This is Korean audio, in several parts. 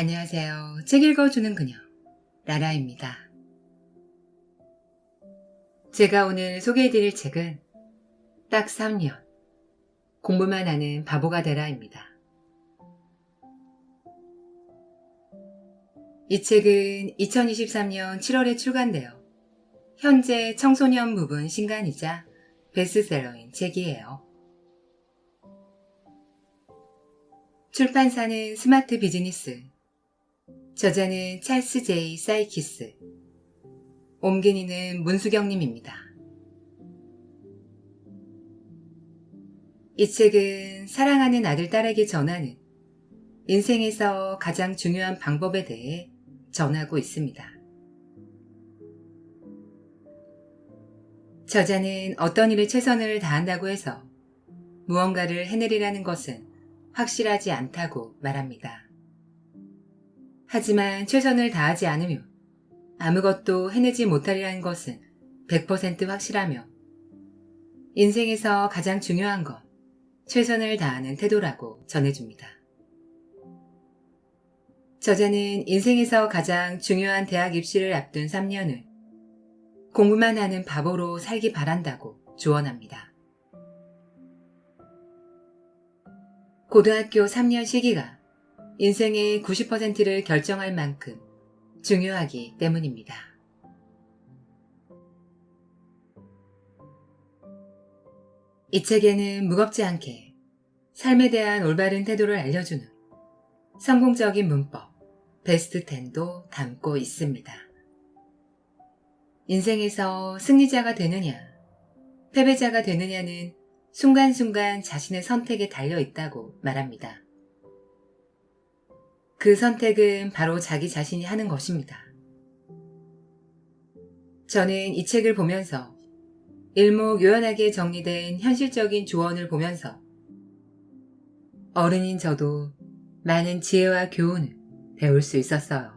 안녕하세요. 책 읽어주는 그녀, 라라입니다. 제가 오늘 소개해드릴 책은 딱 3년, 공부만 하는 바보가 되라입니다. 이 책은 2023년 7월에 출간되어 현재 청소년 부분 신간이자 베스트셀러인 책이에요. 출판사는 스마트 비즈니스, 저자는 찰스 제이 사이키스, 옮긴이는 문수경님입니다. 이 책은 사랑하는 아들 딸에게 전하는 인생에서 가장 중요한 방법에 대해 전하고 있습니다. 저자는 어떤 일에 최선을 다한다고 해서 무언가를 해내리라는 것은 확실하지 않다고 말합니다. 하지만 최선을 다하지 않으면 아무것도 해내지 못하리라는 것은 100% 확실하며 인생에서 가장 중요한 건 최선을 다하는 태도라고 전해줍니다. 저자는 인생에서 가장 중요한 대학 입시를 앞둔 3년을 공부만 하는 바보로 살기 바란다고 조언합니다. 고등학교 3년 시기가 인생의 90%를 결정할 만큼 중요하기 때문입니다. 이 책에는 무겁지 않게 삶에 대한 올바른 태도를 알려주는 성공적인 문법 베스트 10도 담고 있습니다. 인생에서 승리자가 되느냐, 패배자가 되느냐는 순간순간 자신의 선택에 달려 있다고 말합니다. 그 선택은 바로 자기 자신이 하는 것입니다. 저는 이 책을 보면서 일목요연하게 정리된 현실적인 조언을 보면서 어른인 저도 많은 지혜와 교훈을 배울 수 있었어요.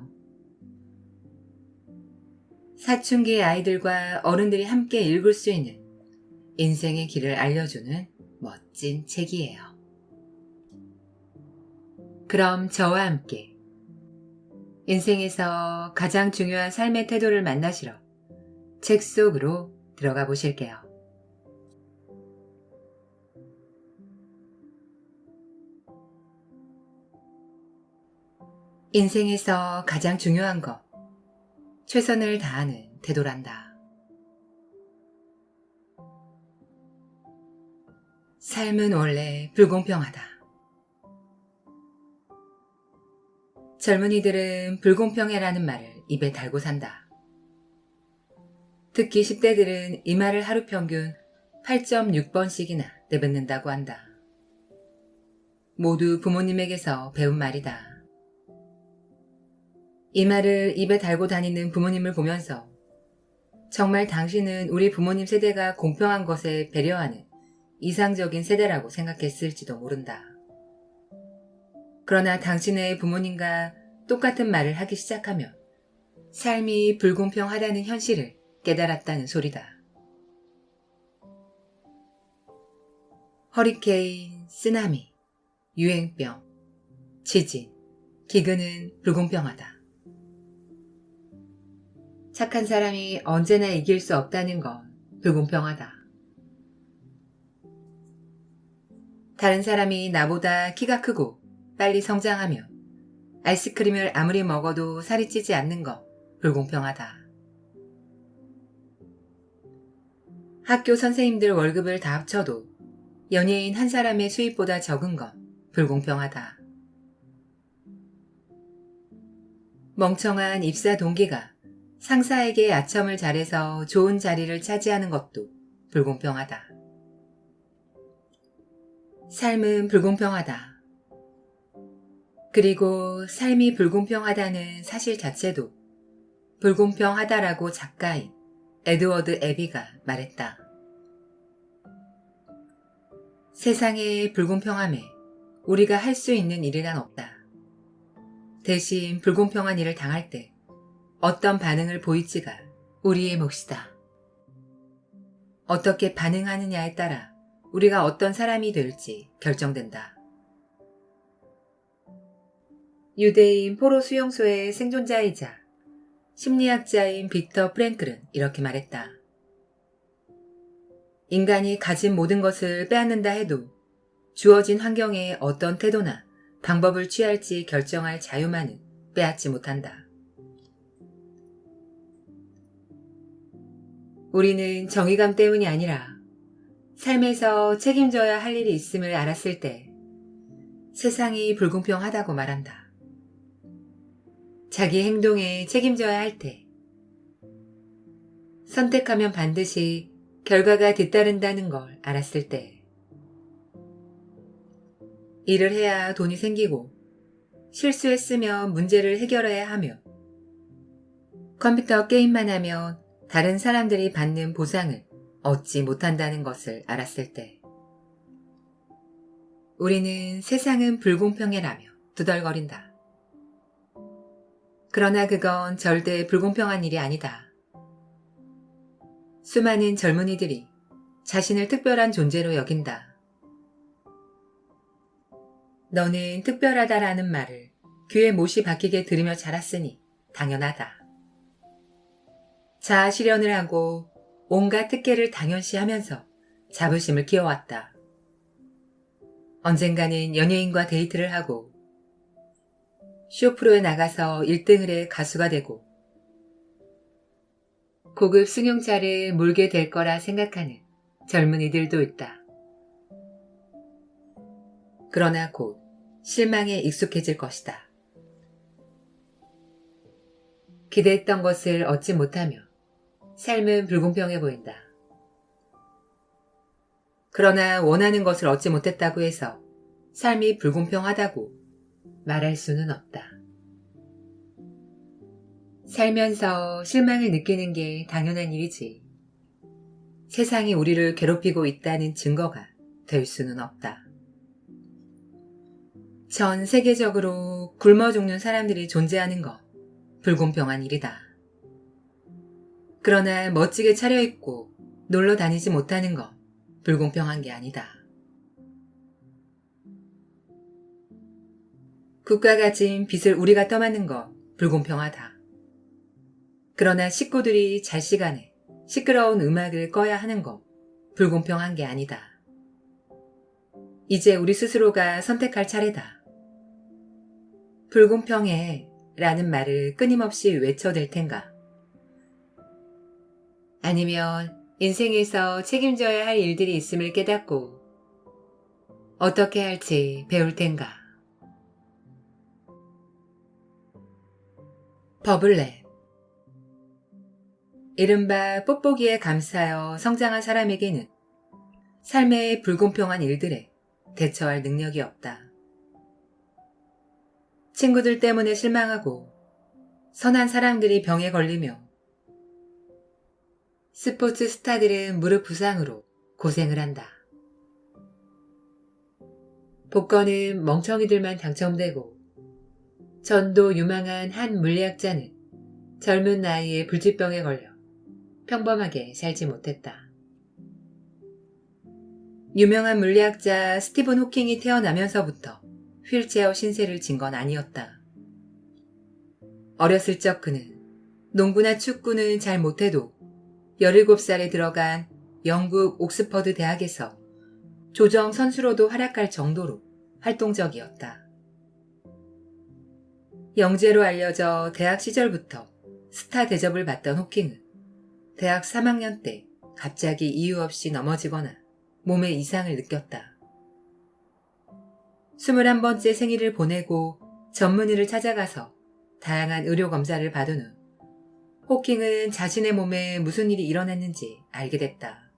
사춘기 아이들과 어른들이 함께 읽을 수 있는 인생의 길을 알려주는 멋진 책이에요. 그럼 저와 함께 인생에서 가장 중요한 삶의 태도를 만나시러 책 속으로 들어가 보실게요. 인생에서 가장 중요한 것, 최선을 다하는 태도란다. 삶은 원래 불공평하다. 젊은이들은 불공평해라는 말을 입에 달고 산다. 특히 10대들은 이 말을 하루 평균 8.6번씩이나 내뱉는다고 한다. 모두 부모님에게서 배운 말이다. 이 말을 입에 달고 다니는 부모님을 보면서 정말 당신은 우리 부모님 세대가 공평한 것에 배려하는 이상적인 세대라고 생각했을지도 모른다. 그러나 당신의 부모님과 똑같은 말을 하기 시작하면 삶이 불공평하다는 현실을 깨달았다는 소리다. 허리케인, 쓰나미, 유행병, 지진, 기근은 불공평하다. 착한 사람이 언제나 이길 수 없다는 건 불공평하다. 다른 사람이 나보다 키가 크고 빨리 성장하며 아이스크림을 아무리 먹어도 살이 찌지 않는 건 불공평하다. 학교 선생님들 월급을 다 합쳐도 연예인 한 사람의 수입보다 적은 건 불공평하다. 멍청한 입사 동기가 상사에게 아첨을 잘해서 좋은 자리를 차지하는 것도 불공평하다. 삶은 불공평하다. 그리고 삶이 불공평하다는 사실 자체도 불공평하다라고 작가인 에드워드 애비가 말했다. 세상의 불공평함에 우리가 할 수 있는 일이란 없다. 대신 불공평한 일을 당할 때 어떤 반응을 보일지가 우리의 몫이다. 어떻게 반응하느냐에 따라 우리가 어떤 사람이 될지 결정된다. 유대인 포로 수용소의 생존자이자 심리학자인 빅터 프랭클은 이렇게 말했다. 인간이 가진 모든 것을 빼앗는다 해도 주어진 환경에 어떤 태도나 방법을 취할지 결정할 자유만은 빼앗지 못한다. 우리는 정의감 때문이 아니라 삶에서 책임져야 할 일이 있음을 알았을 때 세상이 불공평하다고 말한다. 자기 행동에 책임져야 할 때, 선택하면 반드시 결과가 뒤따른다는 걸 알았을 때, 일을 해야 돈이 생기고 실수했으면 문제를 해결해야 하며 컴퓨터 게임만 하면 다른 사람들이 받는 보상을 얻지 못한다는 것을 알았을 때, 우리는 세상은 불공평해라며 두덜거린다. 그러나 그건 절대 불공평한 일이 아니다. 수많은 젊은이들이 자신을 특별한 존재로 여긴다. 너는 특별하다라는 말을 귀에 못이 박히게 들으며 자랐으니 당연하다. 자아 실현을 하고 온갖 특혜를 당연시하면서 자부심을 키워왔다. 언젠가는 연예인과 데이트를 하고 쇼프로에 나가서 1등을 해 가수가 되고 고급 승용차를 몰게 될 거라 생각하는 젊은이들도 있다. 그러나 곧 실망에 익숙해질 것이다. 기대했던 것을 얻지 못하며 삶은 불공평해 보인다. 그러나 원하는 것을 얻지 못했다고 해서 삶이 불공평하다고 말할 수는 없다. 살면서 실망을 느끼는 게 당연한 일이지. 세상이 우리를 괴롭히고 있다는 증거가 될 수는 없다. 전 세계적으로 굶어 죽는 사람들이 존재하는 거 불공평한 일이다. 그러나 멋지게 차려입고 놀러 다니지 못하는 거 불공평한 게 아니다. 국가 가진 빚을 우리가 떠맡는 거 불공평하다. 그러나 식구들이 잘 시간에 시끄러운 음악을 꺼야 하는 거 불공평한 게 아니다. 이제 우리 스스로가 선택할 차례다. 불공평해 라는 말을 끊임없이 외쳐댈 텐가? 아니면 인생에서 책임져야 할 일들이 있음을 깨닫고 어떻게 할지 배울 텐가? 버블랩. 이른바 뽁뽁이에 감싸여 성장한 사람에게는 삶의 불공평한 일들에 대처할 능력이 없다. 친구들 때문에 실망하고 선한 사람들이 병에 걸리며 스포츠 스타들은 무릎 부상으로 고생을 한다. 복권은 멍청이들만 당첨되고 전도 유망한 한 물리학자는 젊은 나이에 불치병에 걸려 평범하게 살지 못했다. 유명한 물리학자 스티븐 호킹이 태어나면서부터 휠체어 신세를 진 건 아니었다. 어렸을 적 그는 농구나 축구는 잘 못해도 17살에 들어간 영국 옥스퍼드 대학에서 조정 선수로도 활약할 정도로 활동적이었다. 영재로 알려져 대학 시절부터 스타 대접을 받던 호킹은 대학 3학년 때 갑자기 이유 없이 넘어지거나 몸에 이상을 느꼈다. 21번째 생일을 보내고 전문의를 찾아가서 다양한 의료 검사를 받은 후 호킹은 자신의 몸에 무슨 일이 일어났는지 알게 됐다.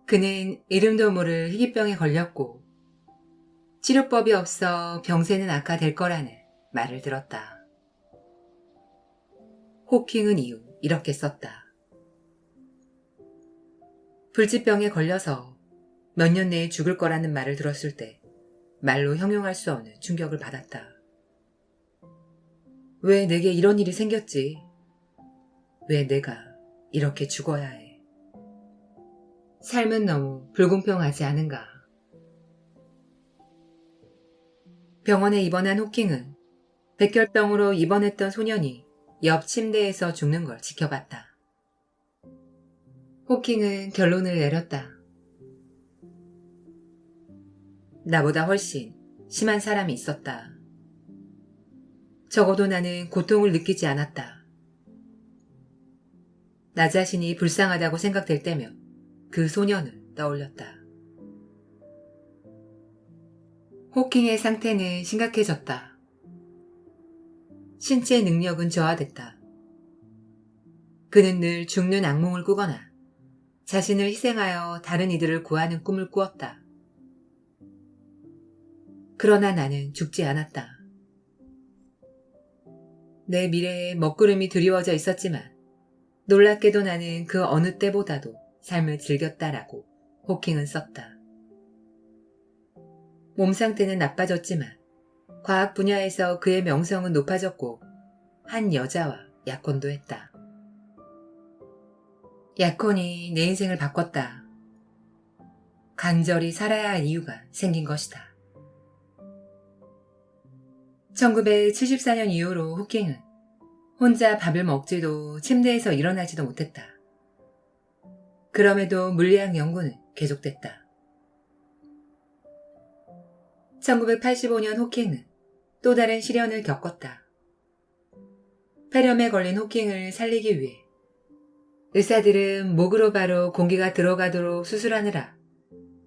그는 이름도 모를 희귀병에 걸렸고 치료법이 없어 병세는 악화될 거라는 말을 들었다. 호킹은 이후 이렇게 썼다. 불치병에 걸려서 몇 년 내에 죽을 거라는 말을 들었을 때 말로 형용할 수 없는 충격을 받았다. 왜 내게 이런 일이 생겼지? 왜 내가 이렇게 죽어야 해? 삶은 너무 불공평하지 않은가? 병원에 입원한 호킹은 백혈병으로 입원했던 소년이 옆 침대에서 죽는 걸 지켜봤다. 호킹은 결론을 내렸다. 나보다 훨씬 심한 사람이 있었다. 적어도 나는 고통을 느끼지 않았다. 나 자신이 불쌍하다고 생각될 때면 그 소년을 떠올렸다. 호킹의 상태는 심각해졌다. 신체 능력은 저하됐다. 그는 늘 죽는 악몽을 꾸거나 자신을 희생하여 다른 이들을 구하는 꿈을 꾸었다. 그러나 나는 죽지 않았다. 내 미래에 먹구름이 드리워져 있었지만 놀랍게도 나는 그 어느 때보다도 삶을 즐겼다라고 호킹은 썼다. 몸 상태는 나빠졌지만 과학 분야에서 그의 명성은 높아졌고 한 여자와 약혼도 했다. 약혼이 내 인생을 바꿨다. 간절히 살아야 할 이유가 생긴 것이다. 1974년 이후로 호킹은 혼자 밥을 먹지도 침대에서 일어나지도 못했다. 그럼에도 물리학 연구는 계속됐다. 1985년 호킹은 또 다른 시련을 겪었다. 폐렴에 걸린 호킹을 살리기 위해 의사들은 목으로 바로 공기가 들어가도록 수술하느라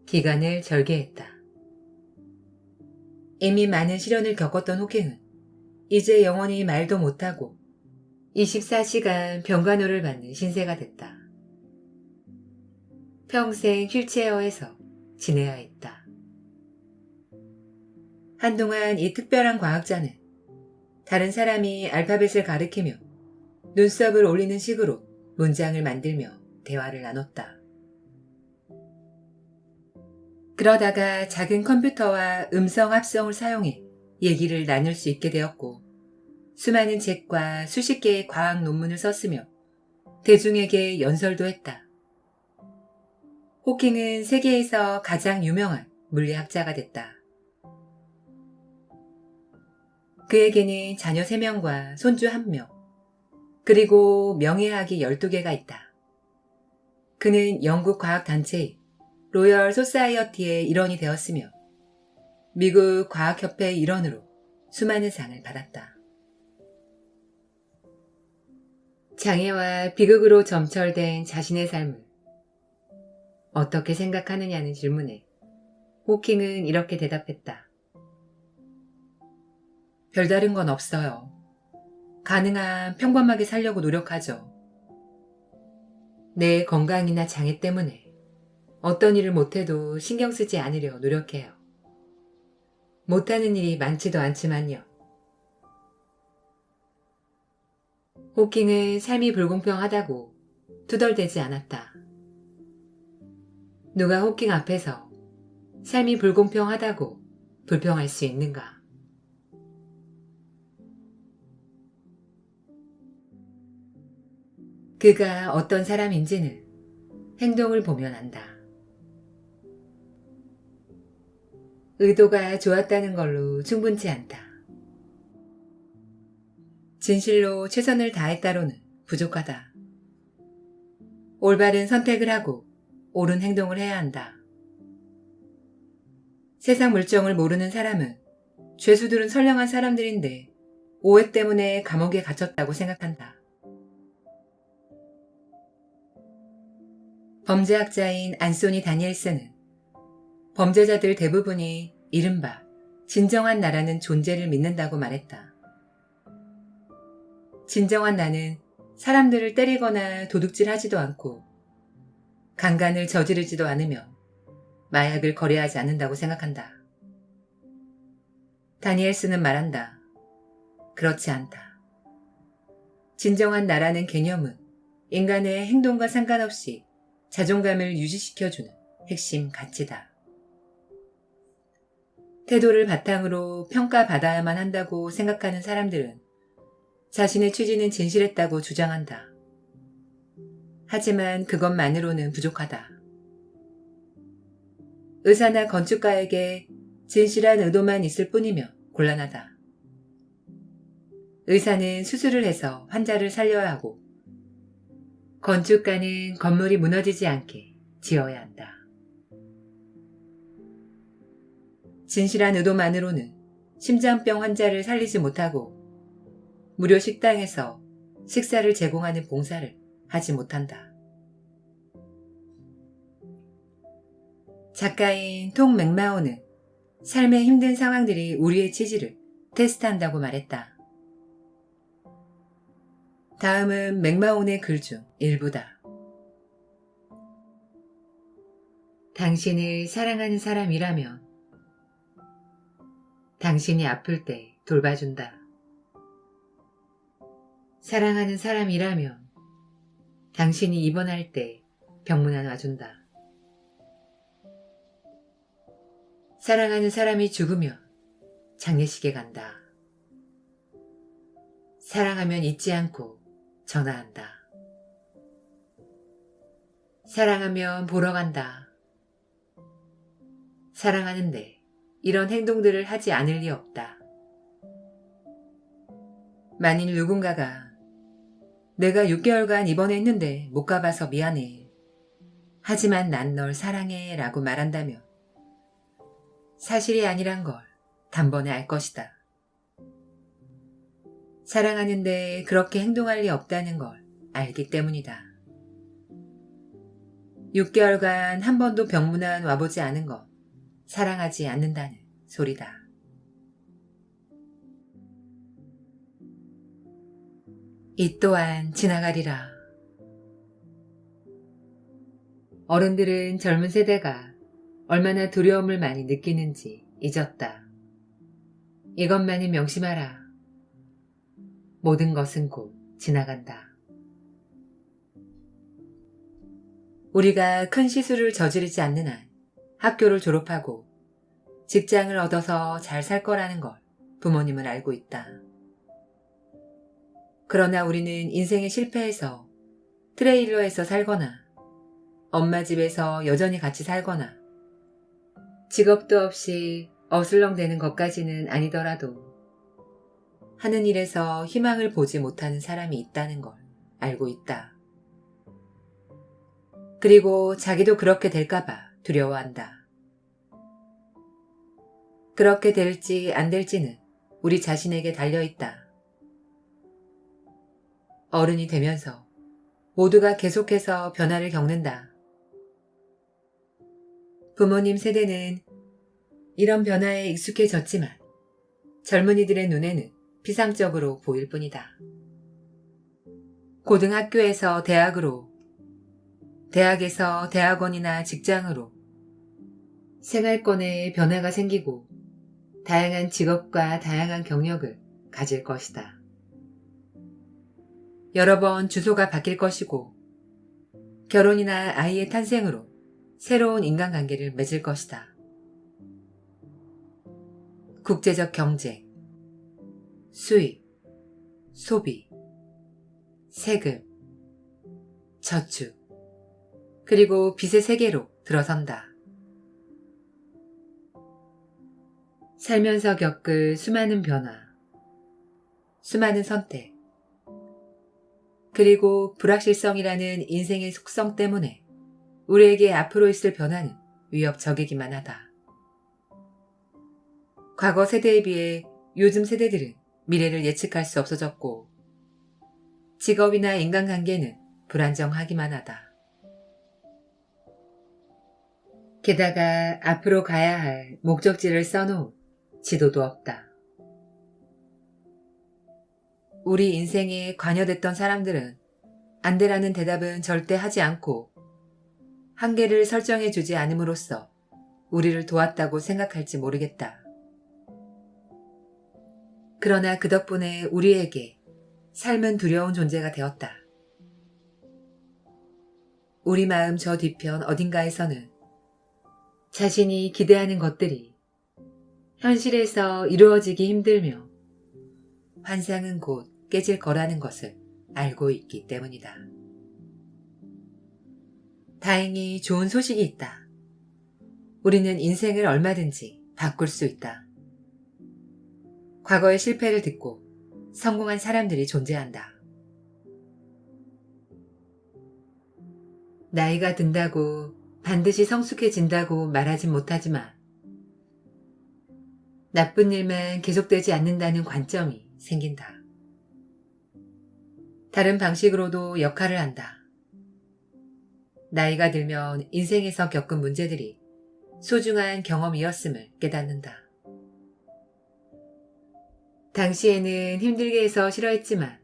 기관을 절개했다. 이미 많은 시련을 겪었던 호킹은 이제 영원히 말도 못하고 24시간 병간호를 받는 신세가 됐다. 평생 휠체어에서 지내야 했다. 한동안 이 특별한 과학자는 다른 사람이 알파벳을 가리키며 눈썹을 올리는 식으로 문장을 만들며 대화를 나눴다. 그러다가 작은 컴퓨터와 음성 합성을 사용해 얘기를 나눌 수 있게 되었고 수많은 책과 수십 개의 과학 논문을 썼으며 대중에게 연설도 했다. 호킹은 세계에서 가장 유명한 물리학자가 됐다. 그에게는 자녀 3명과 손주 1명, 그리고 명예학위 12개가 있다. 그는 영국 과학단체 로열 소사이어티의 일원이 되었으며 미국 과학협회의 일원으로 수많은 상을 받았다. 장애와 비극으로 점철된 자신의 삶을 어떻게 생각하느냐는 질문에 호킹은 이렇게 대답했다. 별다른 건 없어요. 가능한 평범하게 살려고 노력하죠. 내 건강이나 장애 때문에 어떤 일을 못해도 신경 쓰지 않으려 노력해요. 못하는 일이 많지도 않지만요. 호킹은 삶이 불공평하다고 투덜대지 않았다. 누가 호킹 앞에서 삶이 불공평하다고 불평할 수 있는가? 그가 어떤 사람인지는 행동을 보면 안다. 의도가 좋았다는 걸로 충분치 않다. 진실로 최선을 다했다로는 부족하다. 올바른 선택을 하고 옳은 행동을 해야 한다. 세상 물정을 모르는 사람은 죄수들은 선량한 사람들인데 오해 때문에 감옥에 갇혔다고 생각한다. 범죄학자인 안소니 다니엘슨은 범죄자들 대부분이 이른바 진정한 나라는 존재를 믿는다고 말했다. 진정한 나는 사람들을 때리거나 도둑질하지도 않고 강간을 저지르지도 않으며 마약을 거래하지 않는다고 생각한다. 다니엘슨은 말한다. 그렇지 않다. 진정한 나라는 개념은 인간의 행동과 상관없이 자존감을 유지시켜주는 핵심 가치다. 태도를 바탕으로 평가받아야만 한다고 생각하는 사람들은 자신의 취지는 진실했다고 주장한다. 하지만 그것만으로는 부족하다. 의사나 건축가에게 진실한 의도만 있을 뿐이면 곤란하다. 의사는 수술을 해서 환자를 살려야 하고 건축가는 건물이 무너지지 않게 지어야 한다. 진실한 의도만으로는 심장병 환자를 살리지 못하고 무료 식당에서 식사를 제공하는 봉사를 하지 못한다. 작가인 톰 맥마호는 삶의 힘든 상황들이 우리의 치질을 테스트한다고 말했다. 다음은 맥마온의 글 중 일부다. 당신을 사랑하는 사람이라면 당신이 아플 때 돌봐준다. 사랑하는 사람이라면 당신이 입원할 때 병문안 와준다. 사랑하는 사람이 죽으면 장례식에 간다. 사랑하면 잊지 않고 전화한다. 사랑하면 보러 간다. 사랑하는데 이런 행동들을 하지 않을 리 없다. 만일 누군가가 내가 6개월간 입원했는데 못 가봐서 미안해. 하지만 난 널 사랑해 라고 말한다면 사실이 아니란 걸 단번에 알 것이다. 사랑하는데 그렇게 행동할 리 없다는 걸 알기 때문이다. 6개월간 한 번도 병문안 와보지 않은 건 사랑하지 않는다는 소리다. 이 또한 지나가리라. 어른들은 젊은 세대가 얼마나 두려움을 많이 느끼는지 잊었다. 이것만은 명심하라. 모든 것은 곧 지나간다. 우리가 큰 시술을 저지르지 않는 한 학교를 졸업하고 직장을 얻어서 잘 살 거라는 걸 부모님은 알고 있다. 그러나 우리는 인생에 실패해서 트레일러에서 살거나 엄마 집에서 여전히 같이 살거나 직업도 없이 어슬렁대는 것까지는 아니더라도 하는 일에서 희망을 보지 못하는 사람이 있다는 걸 알고 있다. 그리고 자기도 그렇게 될까봐 두려워한다. 그렇게 될지 안 될지는 우리 자신에게 달려있다. 어른이 되면서 모두가 계속해서 변화를 겪는다. 부모님 세대는 이런 변화에 익숙해졌지만 젊은이들의 눈에는 피상적으로 보일 뿐이다. 고등학교에서 대학으로, 대학에서 대학원이나 직장으로 생활권에 변화가 생기고 다양한 직업과 다양한 경력을 가질 것이다. 여러 번 주소가 바뀔 것이고 결혼이나 아이의 탄생으로 새로운 인간관계를 맺을 것이다. 국제적 경제, 수입, 소비, 세금, 저축, 그리고 빚의 세계로 들어선다. 살면서 겪을 수많은 변화, 수많은 선택, 그리고 불확실성이라는 인생의 속성 때문에 우리에게 앞으로 있을 변화는 위협적이기만 하다. 과거 세대에 비해 요즘 세대들은 미래를 예측할 수 없어졌고 직업이나 인간관계는 불안정하기만 하다. 게다가 앞으로 가야 할 목적지를 써놓은 지도도 없다. 우리 인생에 관여됐던 사람들은 안 되라는 대답은 절대 하지 않고 한계를 설정해주지 않음으로써 우리를 도왔다고 생각할지 모르겠다. 그러나 그 덕분에 우리에게 삶은 두려운 존재가 되었다. 우리 마음 저 뒤편 어딘가에서는 자신이 기대하는 것들이 현실에서 이루어지기 힘들며 환상은 곧 깨질 거라는 것을 알고 있기 때문이다. 다행히 좋은 소식이 있다. 우리는 인생을 얼마든지 바꿀 수 있다. 과거의 실패를 듣고 성공한 사람들이 존재한다. 나이가 든다고 반드시 성숙해진다고 말하진 못하지만 나쁜 일만 계속되지 않는다는 관점이 생긴다. 다른 방식으로도 역할을 한다. 나이가 들면 인생에서 겪은 문제들이 소중한 경험이었음을 깨닫는다. 당시에는 힘들게 해서 싫어했지만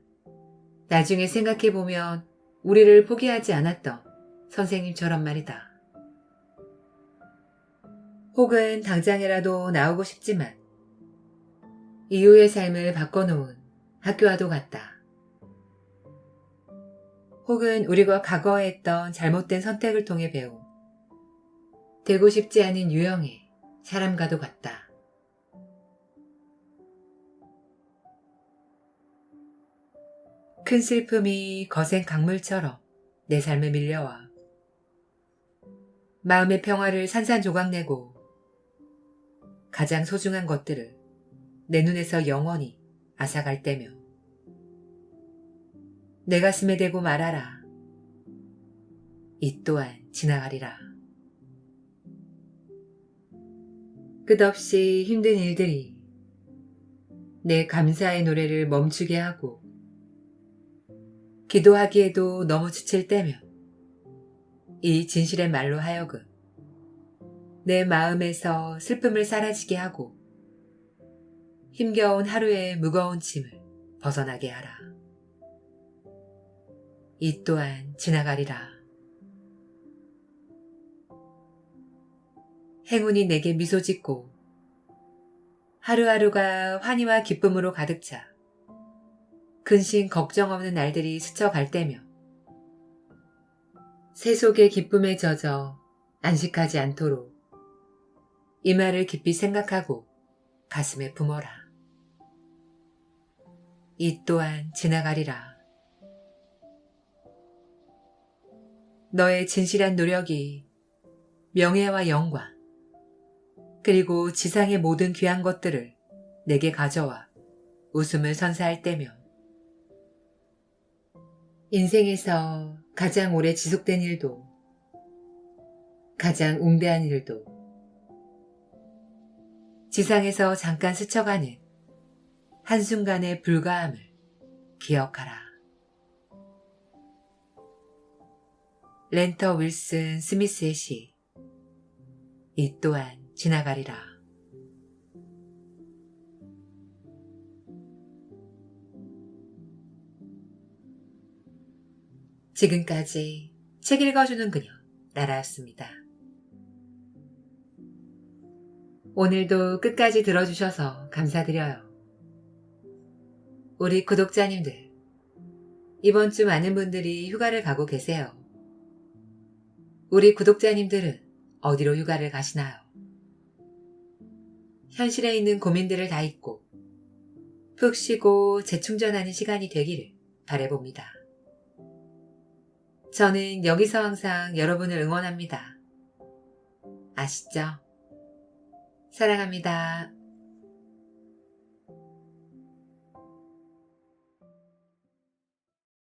나중에 생각해보면 우리를 포기하지 않았던 선생님처럼 말이다. 혹은 당장이라도 나오고 싶지만 이후의 삶을 바꿔놓은 학교와도 같다. 혹은 우리가 과거에 했던 잘못된 선택을 통해 배운 되고 싶지 않은 유형의 사람과도 같다. 큰 슬픔이 거센 강물처럼 내 삶에 밀려와 마음의 평화를 산산조각내고 가장 소중한 것들을 내 눈에서 영원히 앗아갈 때며 내 가슴에 대고 말하라. 이 또한 지나가리라. 끝없이 힘든 일들이 내 감사의 노래를 멈추게 하고 기도하기에도 너무 지칠 때면 이 진실의 말로 하여금 내 마음에서 슬픔을 사라지게 하고 힘겨운 하루의 무거운 짐을 벗어나게 하라. 이 또한 지나가리라. 행운이 내게 미소 짓고 하루하루가 환희와 기쁨으로 가득 차 근심 걱정 없는 날들이 스쳐갈 때며 세속의 기쁨에 젖어 안식하지 않도록 이 말을 깊이 생각하고 가슴에 품어라. 이 또한 지나가리라. 너의 진실한 노력이 명예와 영광 그리고 지상의 모든 귀한 것들을 내게 가져와 웃음을 선사할 때며 인생에서 가장 오래 지속된 일도 가장 웅대한 일도 지상에서 잠깐 스쳐가는 한순간의 불가함을 기억하라. 렌터 윌슨 스미스의 시. 이 또한 지나가리라. 지금까지 책 읽어주는 그녀 나라였습니다. 오늘도 끝까지 들어주셔서 감사드려요. 우리 구독자님들, 이번 주 많은 분들이 휴가를 가고 계세요. 우리 구독자님들은 어디로 휴가를 가시나요? 현실에 있는 고민들을 다 잊고 푹 쉬고 재충전하는 시간이 되기를 바라봅니다. 저는 여기서 항상 여러분을 응원합니다. 아시죠? 사랑합니다.